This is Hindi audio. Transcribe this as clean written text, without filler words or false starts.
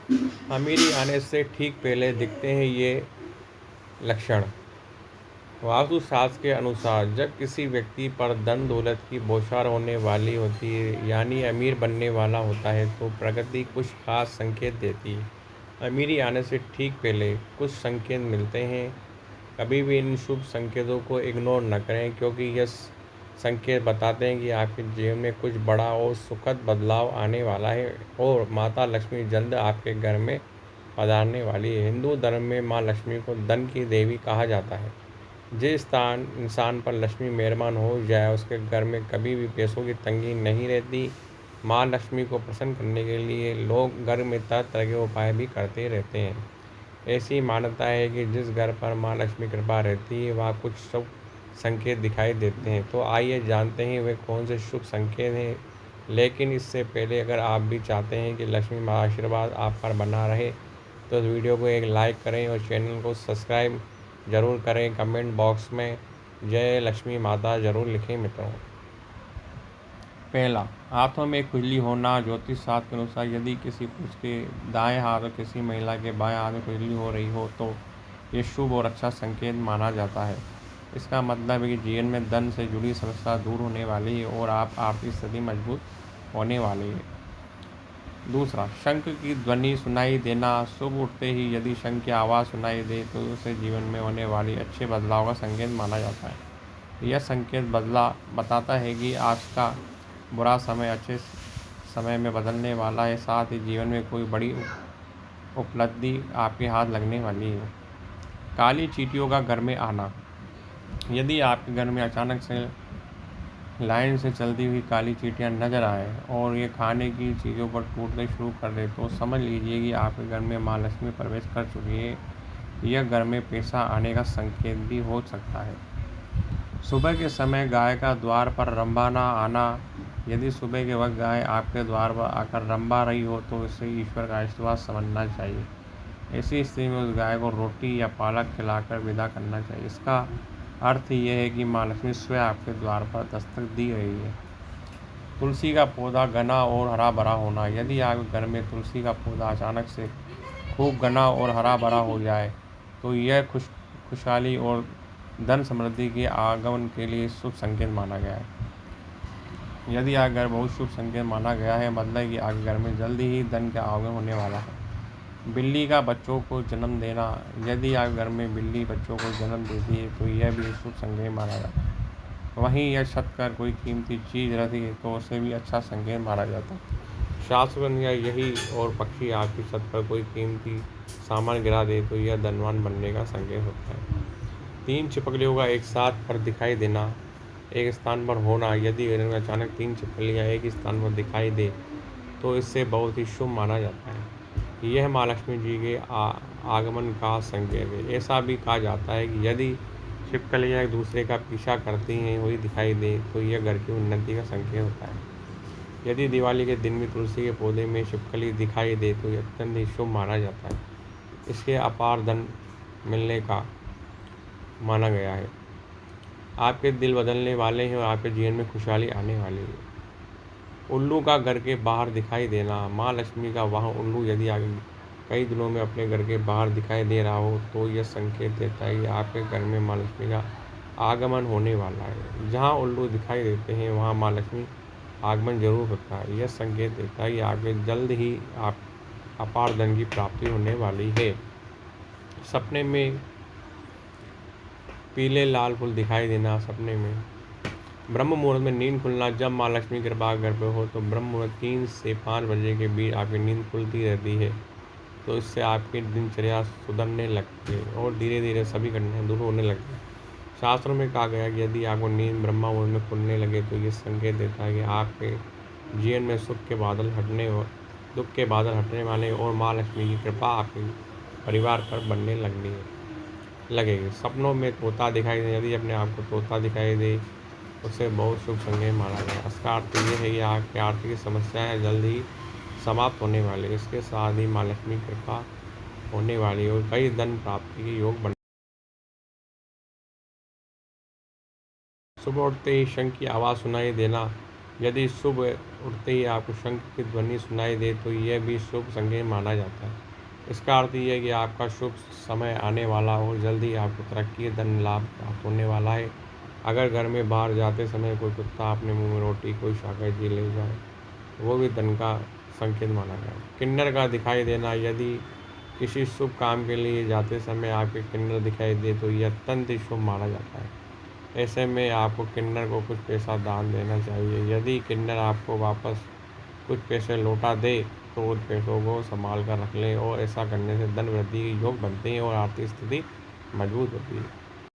अमीरी आने से ठीक पहले दिखते हैं ये लक्षण। वास्तु शास्त्र के अनुसार जब किसी व्यक्ति पर धन दौलत की बौछार होने वाली होती है, यानी अमीर बनने वाला होता है, तो प्रकृति कुछ खास संकेत देती है। अमीरी आने से ठीक पहले कुछ संकेत मिलते हैं। कभी भी इन शुभ संकेतों को इग्नोर न करें, क्योंकि ये संकेत बताते हैं कि आपके जीवन में कुछ बड़ा और सुखद बदलाव आने वाला है और माता लक्ष्मी जल्द आपके घर में पधारने वाली है। हिंदू धर्म में माँ लक्ष्मी को धन की देवी कहा जाता है। जिस स्थान इंसान पर लक्ष्मी मेहरबान हो जाए, उसके घर में कभी भी पैसों की तंगी नहीं रहती। माँ लक्ष्मी को प्रसन्न करने के लिए लोग घर में तरह तरह के उपाय भी करते रहते हैं। ऐसी मान्यता है कि जिस घर पर माँ लक्ष्मी कृपा रहती है, वहाँ कुछ शुभ संकेत दिखाई देते हैं। तो आइए जानते हैं वे कौन से शुभ संकेत हैं। लेकिन इससे पहले अगर आप भी चाहते हैं कि लक्ष्मी माँ आशीर्वाद आप पर बना रहे, तो इस वीडियो को एक लाइक करें और चैनल को सब्सक्राइब ज़रूर करें। कमेंट बॉक्स में जय लक्ष्मी माता ज़रूर लिखें मित्रों। पहला, हाथों में खुजली होना। ज्योतिष शास्त्र के अनुसार यदि किसी पुरुष के दाएं हाथ और किसी महिला के बाएं हाथ में खुजली हो रही हो, तो ये शुभ और अच्छा संकेत माना जाता है। इसका मतलब है कि जीवन में धन से जुड़ी समस्या दूर होने वाली है और आप आर्थिक स्थिति मजबूत होने वाली है। दूसरा, शंख की ध्वनि सुनाई देना। सुबह उठते ही यदि शंख की आवाज़ सुनाई दे, तो उसे जीवन में होने वाली अच्छे बदलाव का संकेत माना जाता है। यह संकेत बताता है कि आपका बुरा समय अच्छे समय में बदलने वाला है, साथ ही जीवन में कोई बड़ी उपलब्धि आपके हाथ लगने वाली है। काली चींटियों का घर में आना। यदि आपके घर में अचानक से लाइन से चलती हुई काली चींटियां नजर आए और ये खाने की चीज़ों पर टूटने शुरू कर दे, तो समझ लीजिए कि आपके घर में माँ लक्ष्मी प्रवेश कर चुकी है। यह घर में पैसा आने का संकेत भी हो सकता है। सुबह के समय गाय का द्वार पर रंभाना आना। यदि सुबह के वक्त गाय आपके द्वार पर आकर रंभा रही हो, तो इसे ईश्वर का आशीर्वाद समझना चाहिए। ऐसी स्थिति में उस गाय को रोटी या पालक खिलाकर विदा करना चाहिए। इसका अर्थ यह है कि माँ लक्ष्मी स्वयं आपके द्वार पर दस्तक दे रही है। तुलसी का पौधा घना और हरा भरा होना। यदि आपके घर में तुलसी का पौधा अचानक से खूब घना और हरा भरा हो जाए, तो यह खुशहाली और धन समृद्धि के आगमन के लिए शुभ संकेत माना गया है। यदि आपके घर बहुत शुभ संकेत माना गया है, मतलब कि आपके घर में जल्दी ही धन का आगमन होने वाला है। बिल्ली का बच्चों को जन्म देना। यदि आप घर में बिल्ली बच्चों को जन्म देती है, तो यह भी शुभ संकेत माना जाता है। वहीं यह छत पर कोई कीमती चीज़ रहती है, तो उसे भी अच्छा संकेत माना जाता है। शास्त्र अनुसार यही और पक्षी आपकी छत पर कोई कीमती सामान गिरा दे, तो यह धनवान बनने का संकेत होता है। 3 छिपकलियों का एक साथ पर दिखाई देना। एक स्थान पर होना। यदि घर में अचानक 3 छिपकलियाँ एक ही स्थान पर दिखाई दे, तो इससे बहुत ही शुभ माना जाता है। यह माँ लक्ष्मी जी के आगमन का संकेत है। ऐसा भी कहा जाता है कि यदि छिपकलियाँ एक दूसरे का पीछा करती हैं हुई दिखाई दे, तो यह घर की उन्नति का संकेत होता है। यदि दिवाली के दिन में तुलसी के पौधे में छिपकली दिखाई दे, तो यह अत्यंत ही शुभ माना जाता है। इसके अपार धन मिलने का माना गया है। आपके दिल बदलने वाले हैं और आपके जीवन में खुशहाली आने वाली है। उल्लू का घर के बाहर दिखाई देना। माँ लक्ष्मी का वहाँ उल्लू यदि आगे कई दिनों में अपने घर के बाहर दिखाई दे रहा हो, तो यह संकेत देता है कि आपके घर में माँ लक्ष्मी का आगमन होने वाला है। जहाँ उल्लू दिखाई देते हैं, वहाँ माँ लक्ष्मी आगमन जरूर होता है। यह संकेत देता है कि आपके जल्द ही आप अपार धन की प्राप्ति होने वाली है। सपने में पीले लाल फूल दिखाई देना। सपने में ब्रह्म मुहूर्त में नींद खुलना। जब माँ लक्ष्मी की कृपा घर पर हो, तो ब्रह्म मुहूर्त 3 से 5 बजे के बीच आपकी नींद खुलती रहती है, तो इससे आपकी दिनचर्या सुधरने लगती है और धीरे धीरे सभी घटनाएं दूर होने लगती हैं। शास्त्रों में कहा गया कि यदि आपको नींद ब्रह्म मुहूर्त में खुलने लगे, तो ये संकेत देता है कि आपके जीवन में सुख के बादल हटने और दुख के बादल हटने वाले और माँ लक्ष्मी की कृपा आपके परिवार पर बनने लगेगी। सपनों में तोता दिखाई दे। यदि अपने आप को तोता दिखाई दे, उसे बहुत शुभ संकेत माना गया। इसका अर्थ यह है कि आपकी आर्थिक समस्याएं जल्द ही समाप्त होने वाली है। इसके साथ ही माँ लक्ष्मी की कृपा होने वाली है और कई धन प्राप्ति के योग बन। सुबह उठते ही शंख की आवाज़ सुनाई देना। यदि सुबह उठते ही आपको शंख की ध्वनि सुनाई दे तो यह भी शुभ संकेत माना जाता है। इसका अर्थ यह है कि आपका शुभ समय आने वाला हो, जल्दी आपको तरक्की, धन लाभ प्राप्त होने वाला है। अगर घर में बाहर जाते समय कोई कुत्ता अपने मुंह में रोटी, कोई शाकाहारी ले जाए, वो भी धन का संकेत माना गया है। किन्नर का दिखाई देना, यदि किसी शुभ काम के लिए जाते समय आपके किन्नर दिखाई दे तो यह अत्यंत ही शुभ माना जाता है। ऐसे में आपको किन्नर को कुछ पैसा दान देना चाहिए। यदि किन्नर आपको वापस कुछ पैसे लौटा दे तो उन पैसों को संभाल कर रख लें, और ऐसा करने से धन वृद्धि के योग बनते हैं और आर्थिक स्थिति मजबूत होती है।